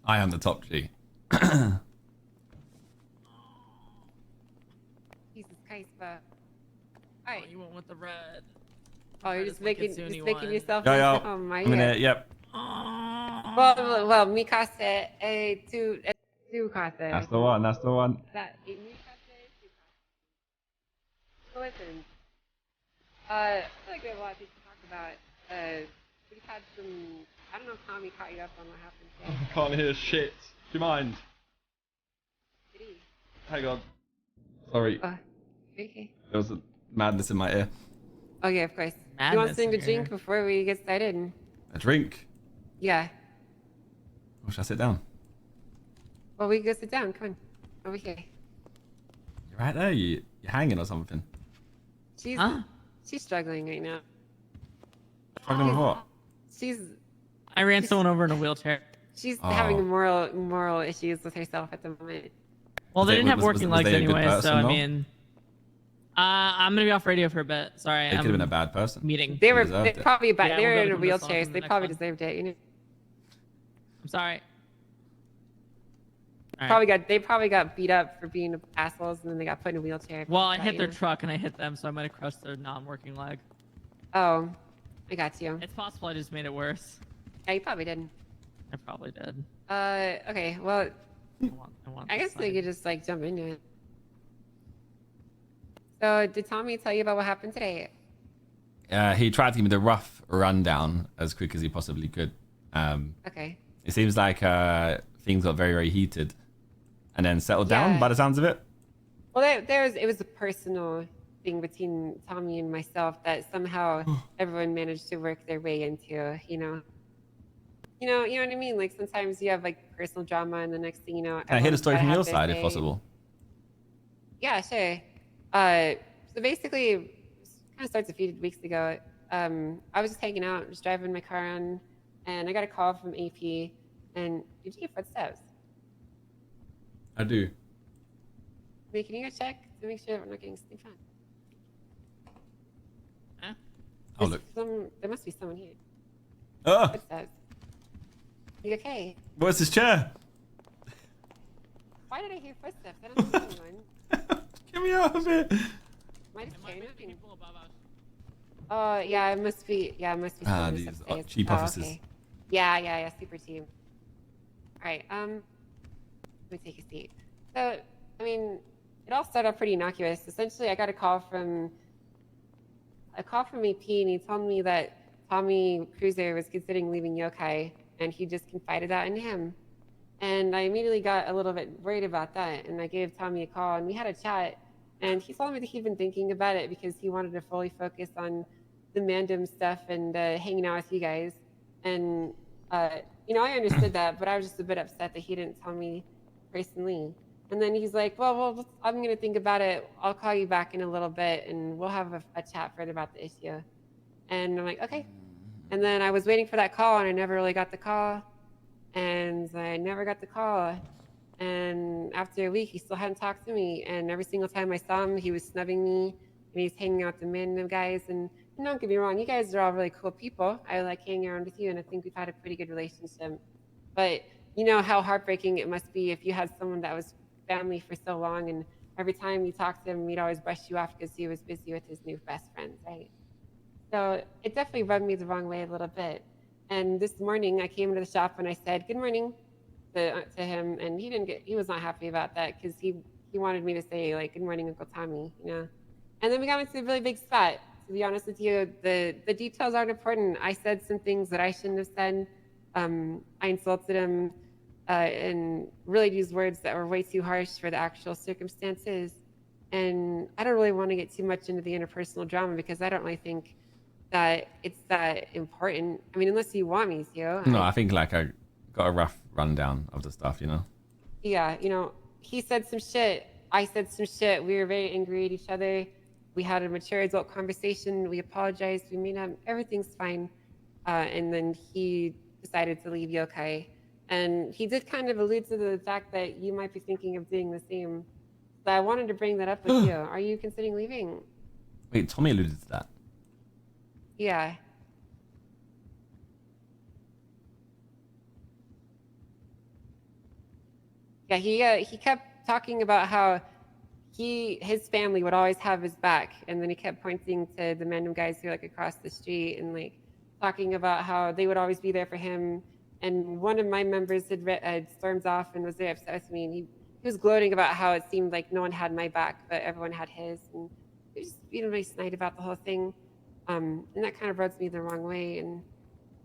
I am the top G. Jesus Christ, but alright. You went with the red. Oh, you're just making yourself Yo, into home, I'm in it. Yep. Well, me casse two casse. That's the one. That's the one. That me casse, two casse. So listen, I feel like we have a lot of things to talk about. We've had some. I don't know if Tommy caught you up on what happened today. I can't hear shit. Do you mind? Did he? Hang on. Sorry. Okay. There was a madness in my ear. Oh yeah, of course. You want something to drink before we get started? A drink? Yeah. Or should I sit down? Well, we can go sit down. Come on. Over here. You're right there. You're hanging or something. She's struggling right now. Struggling with what? I ran someone over in a wheelchair. She's having moral issues with herself at the moment. Well, they didn't have working legs anyway, so I mean, I'm gonna be off radio for a bit. Sorry, they could have been a bad person. Meeting. They probably bad. They were in a wheelchair, so they probably deserved it. You know. I'm sorry. They probably got beat up for being assholes, and then they got put in a wheelchair. Well, I hit their truck and I hit them, so I might have crushed their non-working leg. Oh, I got you. It's possible I just made it worse. Yeah, you probably did. I probably did. Okay, well, I guess they could just like jump into it. So, did Tommy tell you about what happened today? He tried to give me the rough rundown as quick as he possibly could. Okay. It seems like things got very, very heated, and then settled down by the sounds of it. Well, it was a personal thing between Tommy and myself that somehow everyone managed to work their way into. You know what I mean? Like sometimes you have like personal drama, and the next thing you know, Can I hear the story from your side, if possible? Yeah, sure. So basically, it kind of starts a few weeks ago. I was just hanging out, just driving my car on, and I got a call from AP. And did you hear footsteps? I do. Wait, can you go check to make sure that we're not getting snooped on? Huh? Oh, look. There must be someone here. Oh! Footsteps. You okay? What's this chair? Why did I hear footsteps? I don't see anyone. Get me out of it. Am I just carrying? Oh, yeah, it must be. Yeah, it must be. These cheap offices. Okay. Yeah, super cheap. All right, let me take a seat. So, I mean, it all started off pretty innocuous. Essentially, I got a call from AP, and he told me that Tommy Cruiser was considering leaving Yokai, and he just confided that in him. And I immediately got a little bit worried about that, and I gave Tommy a call, and we had a chat, and he told me that he'd been thinking about it because he wanted to fully focus on the Mandem stuff and hanging out with you guys. And I understood that, but I was just a bit upset that he didn't tell me personally. And then he's like, well, I'm going to think about it. I'll call you back in a little bit, and we'll have a chat further about the issue. And I'm like, okay. And then I was waiting for that call, and I never really got the call. And I never got the call. And after a week, he still hadn't talked to me. And every single time I saw him, he was snubbing me, and he was hanging out with the Mandem guys. And don't get me wrong, you guys are all really cool people. I like hanging around with you, and I think we've had a pretty good relationship. But you know how heartbreaking it must be if you had someone that was family for so long, and every time you talked to him, he'd always brush you off because he was busy with his new best friends, right? So it definitely rubbed me the wrong way a little bit. And this morning, I came into the shop and I said, good morning to him, and he was not happy about that because he wanted me to say, like, good morning, Uncle Tommy, you know? And then we got into a really big spot. To be honest with you, the details aren't important. I said some things that I shouldn't have said. I insulted him and really used words that were way too harsh for the actual circumstances. And I don't really want to get too much into the interpersonal drama because I don't really think that it's that important. I mean, unless you want me to. No, I think like I got a rough rundown of the stuff, you know? Yeah, he said some shit. I said some shit. We were very angry at each other. We had a mature adult conversation. We apologized. We made up. Everything's fine. And then he decided to leave Yokai. And he did kind of allude to the fact that you might be thinking of doing the same. So I wanted to bring that up with you. Are you considering leaving? Wait, Tommy alluded to that. Yeah. Yeah, he kept talking about how his family would always have his back, and then he kept pointing to the Mandem guys who are like across the street and like talking about how they would always be there for him. And one of my members had stormed off and was very upset with me, and he was gloating about how it seemed like no one had my back, but everyone had his, and he was just being really snide about the whole thing. And that kind of rubs me the wrong way. And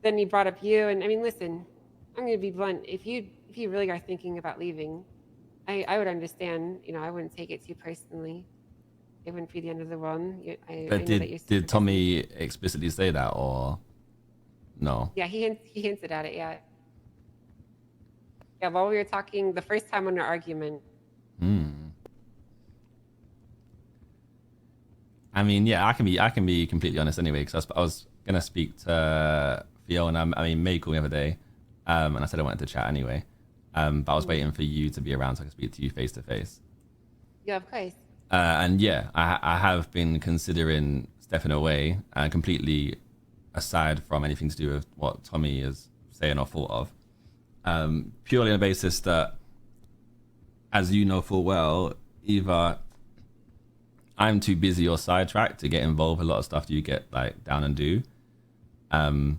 then he brought up you, and I mean, listen, I'm going to be blunt. If you really are thinking about leaving, I would understand. You know, I wouldn't take it too personally. It wouldn't be the end of the world. But did Tommy explicitly say that, or no? Yeah, he hinted at it. Yeah. Yeah, while we were talking the first time on our argument. I mean, yeah, I can be completely honest anyway, because I was gonna speak to Fiona. I mean, May called me the other day, and I said I wanted to chat anyway. But I was waiting for you to be around so I could speak to you face to face. Yeah, of course. And yeah, I have been considering stepping away, completely aside from anything to do with what Tommy is saying or thought of. Purely on the basis that, as you know full well, either I'm too busy or sidetracked to get involved with a lot of stuff that you get like down and do. And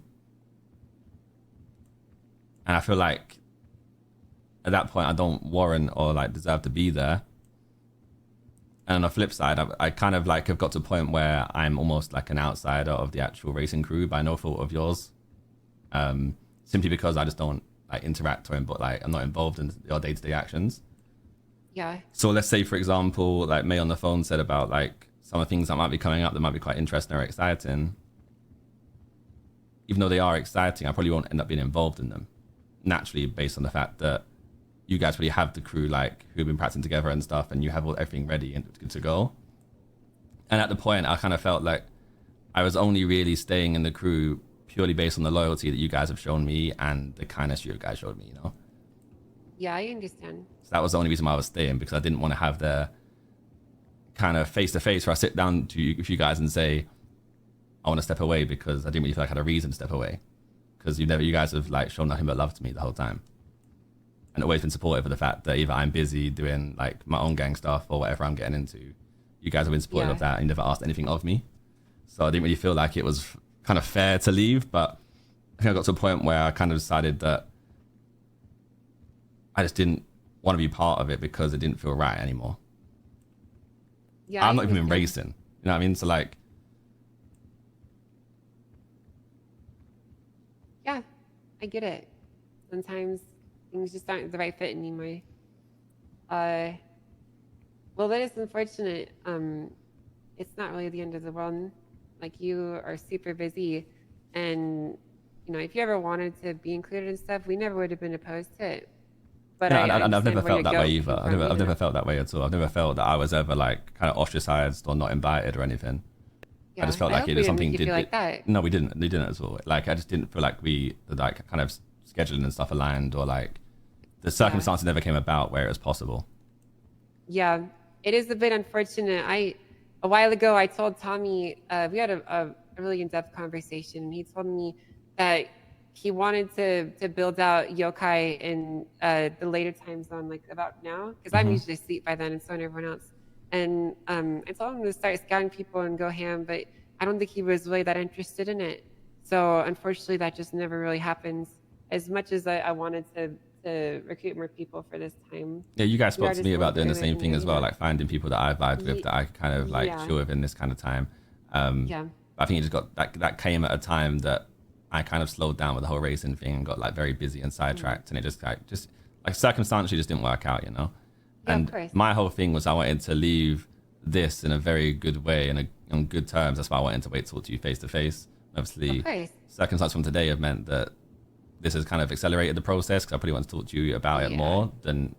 I feel like at that point I don't warrant or like deserve to be there. And on the flip side, I kind of like have got to a point where I'm almost like an outsider of the actual racing crew by no fault of yours. Simply because I just don't like interact or but like I'm not involved in your day-to-day actions. Yeah. So let's say, for example, like May on the phone said about like some of the things that might be coming up that might be quite interesting or exciting. Even though they are exciting, I probably won't end up being involved in them naturally, based on the fact that you guys really have the crew like who've been practicing together and stuff, and you have everything ready and good to go. And at the point, I kind of felt like I was only really staying in the crew purely based on the loyalty that you guys have shown me and the kindness you guys showed me, you know? Yeah, I understand. So that was the only reason why I was staying, because I didn't want to have the kind of face-to-face where I sit down to you guys and say, I want to step away, because I didn't really feel like I had a reason to step away. Because you guys have like shown nothing but love to me the whole time. And always been supportive of the fact that either I'm busy doing like my own gang stuff or whatever I'm getting into, you guys have been supportive of that and you never asked anything of me. So I didn't really feel like it was kind of fair to leave, but I think I got to a point where I kind of decided that I just didn't want to be part of it because it didn't feel right anymore. Yeah, I'm not even in racing, you know what I mean? So like, yeah, I get it. Sometimes things just aren't the right fit anymore. Well, that is unfortunate. It's not really the end of the world. Like, you are super busy, and you know, if you ever wanted to be included in stuff, we never would have been opposed to it. But yeah, I've never felt that way either. I've never felt that way at all. I've never felt that I was ever like kind of ostracized or not invited or anything. Yeah, I just felt like it was something did. Like that. No, we didn't. They didn't at all. Like, I just didn't feel like the like kind of scheduling and stuff aligned, or like the circumstances never came about where it was possible. Yeah, it is a bit unfortunate. A while ago, I told Tommy, we had a really in-depth conversation, and he told me that he wanted to build out Yokai in the later time zone, like about now, because I'm usually asleep by then, and so is everyone else. And I told him to start scouting people and go ham, but I don't think he was really that interested in it. So unfortunately, that just never really happens. As much as I wanted to recruit more people for this time. Yeah, you guys spoke to me about doing the same thing as well, like finding people that I vibed with that I kind of like chill with in this kind of time. I think it just got that came at a time that I kind of slowed down with the whole racing thing and got like very busy and sidetracked, and it just like circumstantially just didn't work out, you know. And my whole thing was I wanted to leave this in a very good way and on good terms. That's why I wanted to wait to talk to you face to face. Obviously, circumstances from today have meant that this has kind of accelerated the process, because I probably want to talk to you about it more than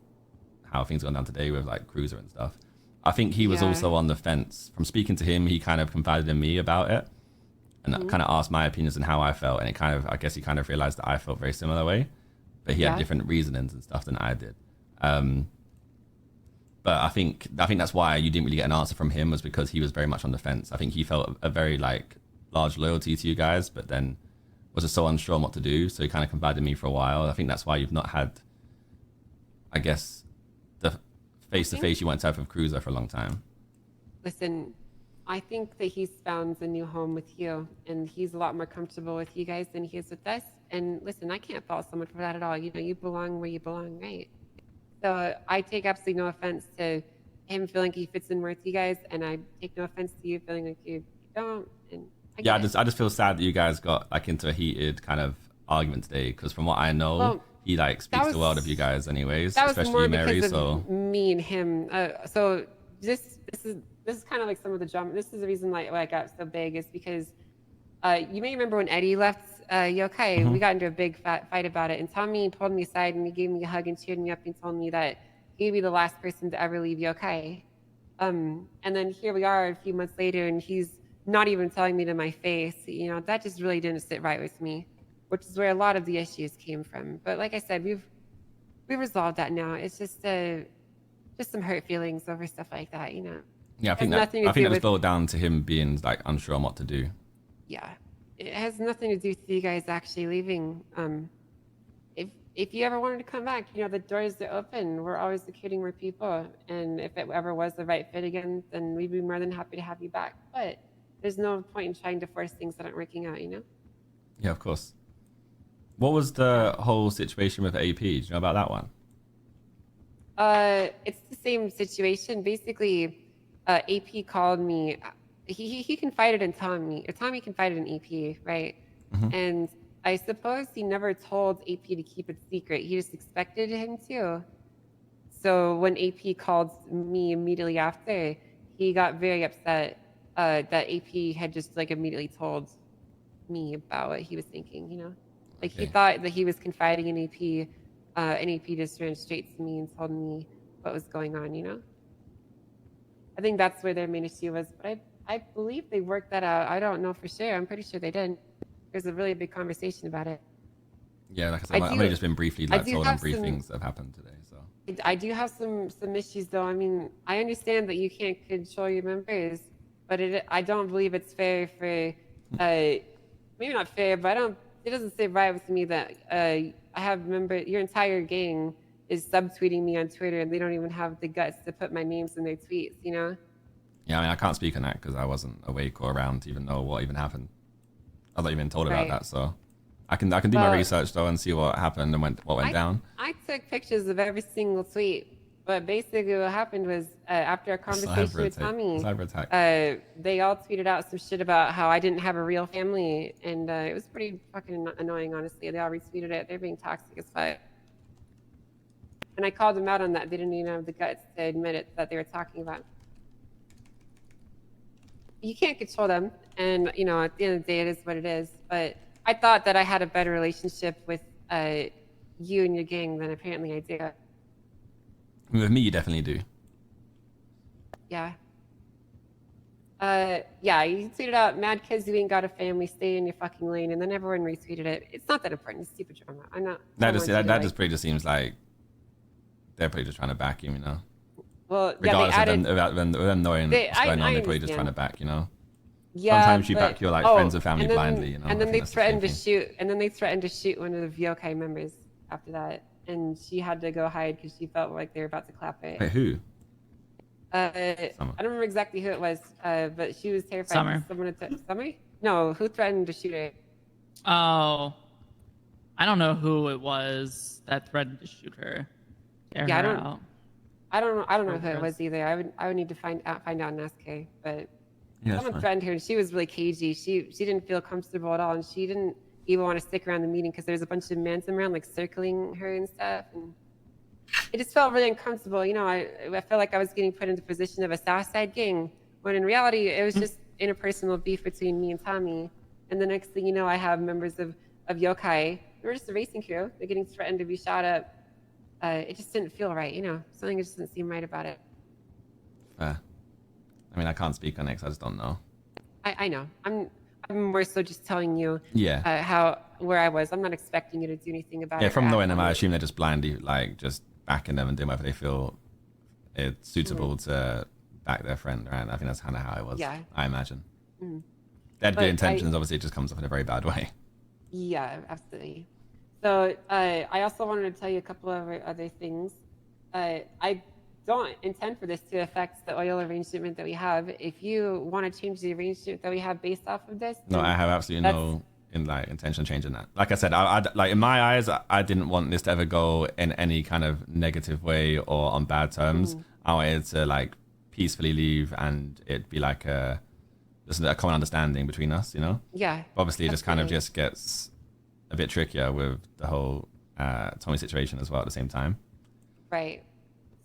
how things gone down today with like Cruiser and stuff. I think he was also on the fence. From speaking to him, he kind of confided in me about it and kind of asked my opinions and how I felt, and it kind of, I guess he kind of realized that I felt very similar way but he had different reasonings and stuff than I did. But I think that's why you didn't really get an answer from him, was because he was very much on the fence. I think he felt a very like large loyalty to you guys, but then was just so unsure on what to do. So he kind of confided in me for a while. I think that's why you've not had, I guess, the face-to-face you want to have with Cruiser for a long time. Listen, I think that he's found a new home with you, and he's a lot more comfortable with you guys than he is with us. And listen, I can't fault someone for that at all. You know, you belong where you belong, right? So I take absolutely no offense to him feeling he fits in with you guys, and I take no offense to you feeling like you don't. And I just feel sad that you guys got like into a heated kind of argument today, because from what I know, he like speaks the world of you guys, anyways, especially you, Mary. So me and him. So this is kind of like some of the drama. This is the reason why I got so big, is because you may remember when Eddie left Yokai, we got into a big fight about it, and Tommy pulled me aside and he gave me a hug and cheered me up and told me that he'd be the last person to ever leave Yokai. And then here we are a few months later, and he's not even telling me to my face. You know, that just really didn't sit right with me, which is where a lot of the issues came from. But like I said, we've resolved that now. It's just some hurt feelings over stuff like that, you know. Yeah, I think that was boiled down to him being like unsure on what to do. Yeah, it has nothing to do with you guys actually leaving. If you ever wanted to come back, you know, the doors are open. We're always recruiting more people, and if it ever was the right fit again, then we'd be more than happy to have you back. But there's no point in trying to force things that aren't working out, you know? Yeah, of course. What was the whole situation with AP? Do you know about that one? It's the same situation. Basically, AP called me. He confided in Tommy. Tommy confided in AP, right? And I suppose he never told AP to keep it secret. He just expected him to. So when AP called me immediately after, he got very upset that AP had just like immediately told me about what he was thinking, you know? Like he thought that he was confiding in AP, and AP just ran straight to me and told me what was going on, you know? I think that's where their main issue was, but I believe they worked that out. I don't know for sure. I'm pretty sure they did. There's a really big conversation about it. Yeah, like I said, I've only just been briefly told on briefings that have happened today. So I do have some issues, though. I mean, I understand that you can't control your members, but I don't believe it's fair for maybe not fair, but it doesn't sit right with me that I have your entire gang is subtweeting me on Twitter, and they don't even have the guts to put my names in their tweets, you know? Yeah, I mean, I can't speak on that because I wasn't awake or around to even know what even happened. I was not even told about that, so I can do my research though and see what happened and what went down. I took pictures of every single tweet, but basically what happened was after a conversation with Tommy, they all tweeted out some shit about how I didn't have a real family, and it was pretty fucking annoying, honestly. They all retweeted it. They're being toxic as fuck. And I called them out on that. They didn't even have the guts to admit it that they were talking about. You can't control them, and you know, at the end of the day, it is what it is. But I thought that I had a better relationship with you and your gang than apparently I do. I mean, with me, you definitely do. Yeah. Yeah, you tweeted out, "Mad kids who ain't got a family, stay in your fucking lane," and then everyone retweeted it. It's not that important. It's stupid drama. I'm not. That just pretty just seems like they're probably just trying to back him, you know. Well, regardless yeah, of them knowing what's going on, they're probably just trying to back, you know. Yeah, sometimes you back your like friends and family blindly, you know. And then they threatened to shoot. And then they threatened to shoot one of the Yokai members after that, and she had to go hide because she felt like they were about to clap it. Wait, who? I don't remember exactly who it was, but she was terrified. Summer. Summer? No, who threatened to shoot her? Oh, I don't know who it was that threatened to shoot her. Yeah, I don't know who it was either. I would need to find out and ask her. But someone threatened her, and she was really cagey. She didn't feel comfortable at all, and she didn't even want to stick around the meeting because there was a bunch of Mandem around, like circling her and stuff. And it just felt really uncomfortable. You know, I felt like I was getting put into the position of a Southside gang, when in reality it was just interpersonal beef between me and Tommy. And the next thing you know, I have members of Yokai. We're just a racing crew. They're getting threatened to be shot up. It just didn't feel right, you know. Something just didn't seem right about it. I mean, I can't speak on it 'cause I just don't know. I know. I'm more so just telling you where I was. I'm not expecting you to do anything about it. Yeah, from knowing them, I assume they're just blindly like just backing them and doing whatever they feel it's suitable to back their friend, right? I think that's kind of how it was. Yeah. I imagine. They had good intentions. Obviously, it just comes off in a very bad way. Yeah, absolutely. So I also wanted to tell you a couple of other things. I don't intend for this to affect the oil arrangement that we have. If you want to change the arrangement that we have based off of this, no, I have absolutely no intention of changing that. Like I said, I like in my eyes, I didn't want this to ever go in any kind of negative way or on bad terms. I wanted to like peacefully leave and it be like just a common understanding between us, you know? Yeah. But obviously, it just kind of just gets a bit trickier with the whole Tommy situation as well at the same time. Right.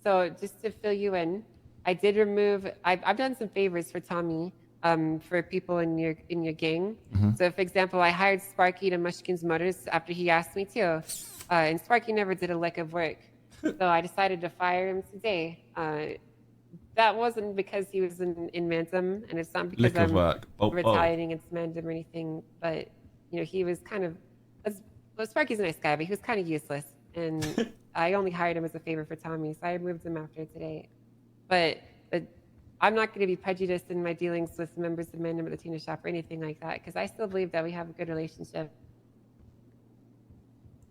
So just to fill you in, I did remove. I've done some favors for Tommy, for people in your gang. So, for example, I hired Sparky to Mushkin's Motors after he asked me to, and Sparky never did a lick of work. So I decided to fire him today. That wasn't because he was in Mandem, and it's not because I'm retaliating against Mandem or anything. But you know, he was kind of. Well, Sparky's a nice guy, but he was kind of useless, and I only hired him as a favor for Tommy, so I removed him after today. But I'm not going to be prejudiced in my dealings with members of Mandem Latina Shop or anything like that, because I still believe that we have a good relationship.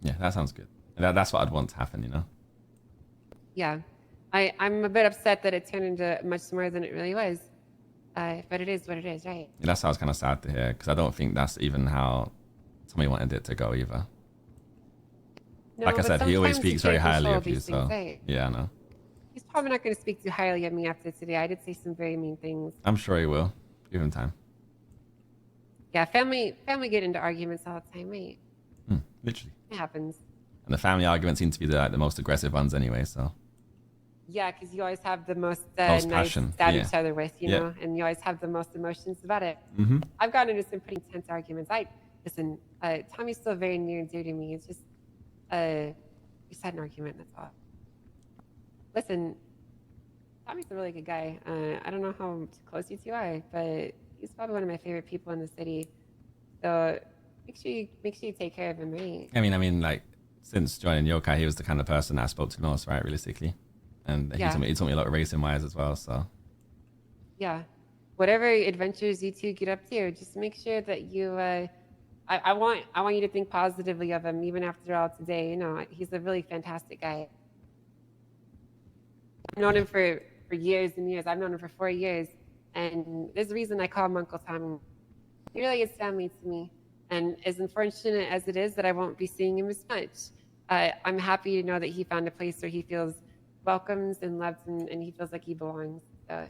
Yeah, that sounds good. That's what I'd want to happen, you know? Yeah. I'm a bit upset that it turned into much more than it really was. But it is what it is, right? Yeah, that's how I was kind of sad to hear, because I don't think that's even how Tommy wanted it to go either. No, like I said, he always speaks very highly of you, so yeah, I know. He's probably not going to speak too highly of me after today. I did say some very mean things. I'm sure he will. Give him time. Yeah, family get into arguments all the time, right? Literally. It happens. And the family arguments seem to be the most aggressive ones anyway, so. Yeah, because you always have the most nice passion. Stab each other with, you know, and you always have the most emotions about it. I've gotten into some pretty intense arguments. Listen, Tommy's still very near and dear to me. It's just, we just had an argument, that's all. Listen, Tommy's a really good guy. I don't know how close you two are, but he's probably one of my favorite people in the city. So make sure you take care of him, right? I mean, like, since joining Yokai, he was the kind of person I spoke to most, right, realistically. And he taught me a lot of racing wise as well, so. Yeah. Whatever adventures you two get up to, just make sure that you, I want you to think positively of him, even after all today. You know, he's a really fantastic guy. I've known him for years and years. I've known him for 4 years. And there's a reason I call him Uncle Tommy. He really is family to me. And as unfortunate as it is that I won't be seeing him as much, I'm happy to know that he found a place where he feels welcomed and loved and he feels like he belongs. So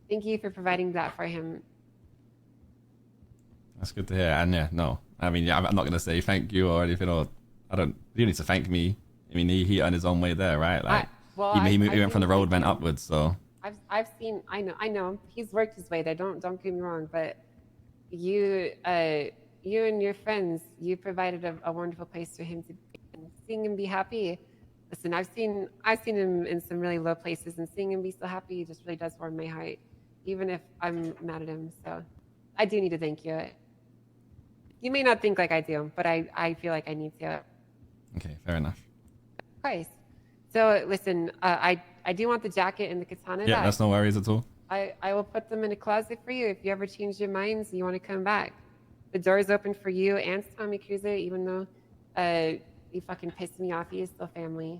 thank you for providing that for him. That's good to hear. And yeah, no, I mean, I'm not going to say thank you or anything, or you need to thank me. I mean, he earned his own way there, right? Like, he went from the roadman upwards, so. I've seen, I know, he's worked his way there. Don't get me wrong, but you and your friends, you provided a wonderful place for him to be. And seeing him be happy. Listen, I've seen him in some really low places, and seeing him be so happy just really does warm my heart, even if I'm mad at him. So I do need to thank you. You may not think like I do, but I feel like I need to. Okay, fair enough. Of course. So listen, I do want the jacket and the katana. Yeah, that's no worries at all. I will put them in a closet for you if you ever change your minds and you want to come back. The door is open for you and Tommy Cruiser, even though you fucking pissed me off. He is still family.